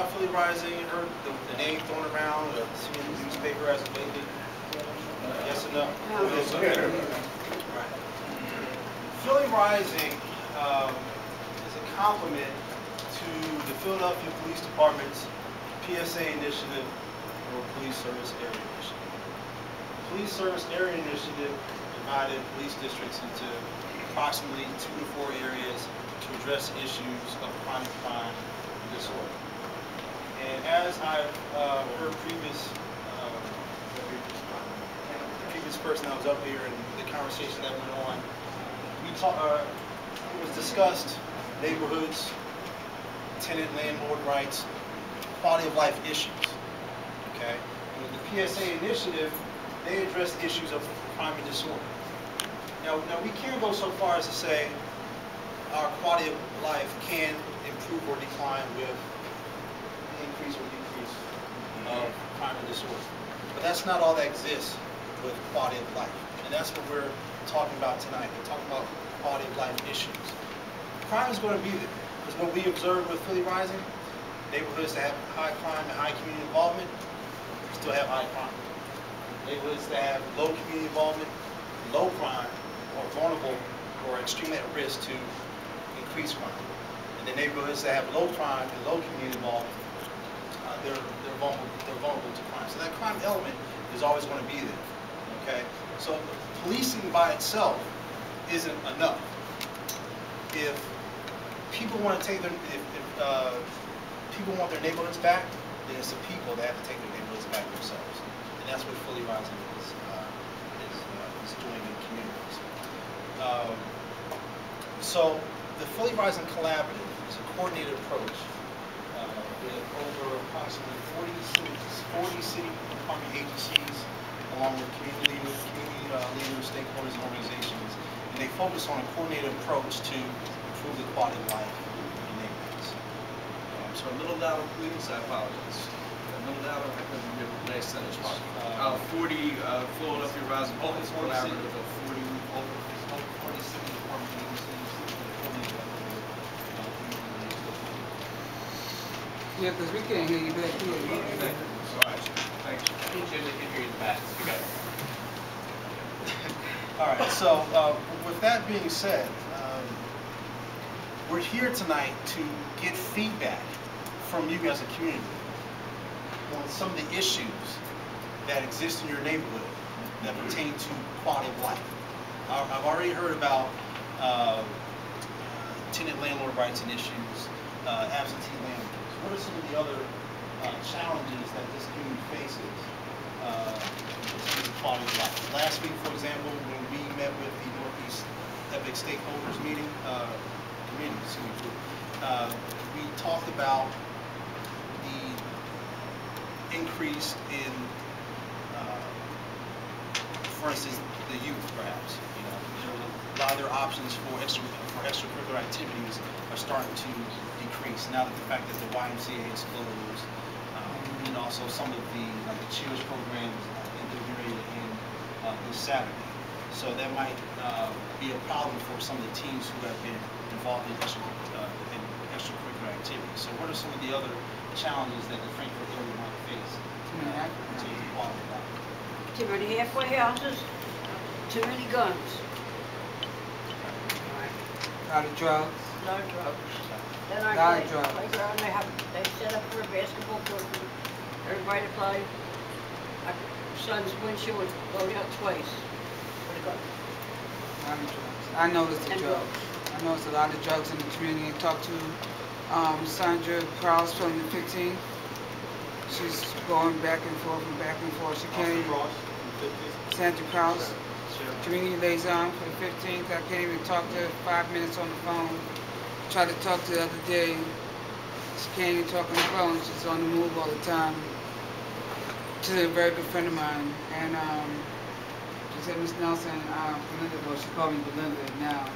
about PhillyRising? You heard the name thrown around, seen in the newspaper as of lately? Yes or no? Yes, okay. Right. PhillyRising is a complement to the Philadelphia Police Department's PSA initiative, or Police Service Area Initiative. The Police Service Area Initiative divided police districts into approximately 2 to 4 areas to address issues of chronic crime and disorder. And as I've heard previous person that was up here and the conversation that went on, it was discussed neighborhoods, tenant landlord rights, quality of life issues. Okay, and with the PSA initiative, they addressed issues of crime and disorder. Now we can't go so far as to say our quality of life can improve or decline with the increase or decrease of crime and disorder. But that's not all that exists with quality of life. And that's what we're talking about tonight. We're talking about quality of life issues. Crime is going to be there. Because what we observe with PhillyRising, neighborhoods that have high crime and high community involvement still have high crime. Neighborhoods that have low community involvement, low crime, or vulnerable or extremely at risk to increased crime. And the neighborhoods that have low crime and low community involvement, they're vulnerable to crime. So that crime element is always going to be there. Okay, so policing by itself isn't enough. If people want to take their, people want their neighborhoods back, then it's the people that have to take their neighborhoods back themselves, and that's what PhillyRising is doing in communities. So the PhillyRising Collaborative is a coordinated approach with over approximately 40 city department agencies, along with community leaders, stakeholders, and organizations, and they focus on a coordinated approach to improve the quality of life in neighborhoods. So a little louder, please. I apologize. A little louder. I couldn't hear the last sentence. 40 Philadelphia Rising Police Collaborative of 40 city department agencies. Yeah, because we can't hear you back here. Sorry. Thanks. You can hear you in the back. Okay. All right, so with that being said, we're here tonight to get feedback from you as a community on some of the issues that exist in your neighborhood that pertain to quality of life. I've already heard about tenant landlord rights and issues, absentee landlords. What are some of the other challenges that this community faces in quality of life? Last week, for example, when we met with the Northeast Civic stakeholders meeting, we talked about the increase in, for instance, the youth, perhaps. You know, a lot of their options for extracurricular activities are starting to decrease now that the fact that the YMCA is closed, and also some of the Cheers programs integrated in this Saturday. So that might be a problem for some of the teams who have been involved in extracurricular activities. So what are some of the other challenges that the Frankford area might face to quality of life? Too many halfway houses, too many guns. A lot of drugs. A lot of drugs. Then I playground, they set up for a basketball court for everybody to play. My son's windshield was blown out twice with a gun. A lot of drugs. I noticed the drugs. I noticed a lot of drugs in the community. I talked to Sandra Krause from the 15th. She's going back and forth. She came. Sandra Krause, community liaison for the 15th. I came and talked to her 5 minutes on the phone. Tried to talk to her the other day. She can't even talk on the phone. She's on the move all the time. She's a very good friend of mine. And she said, Miss Nelson, Belinda, well, she called me Belinda now.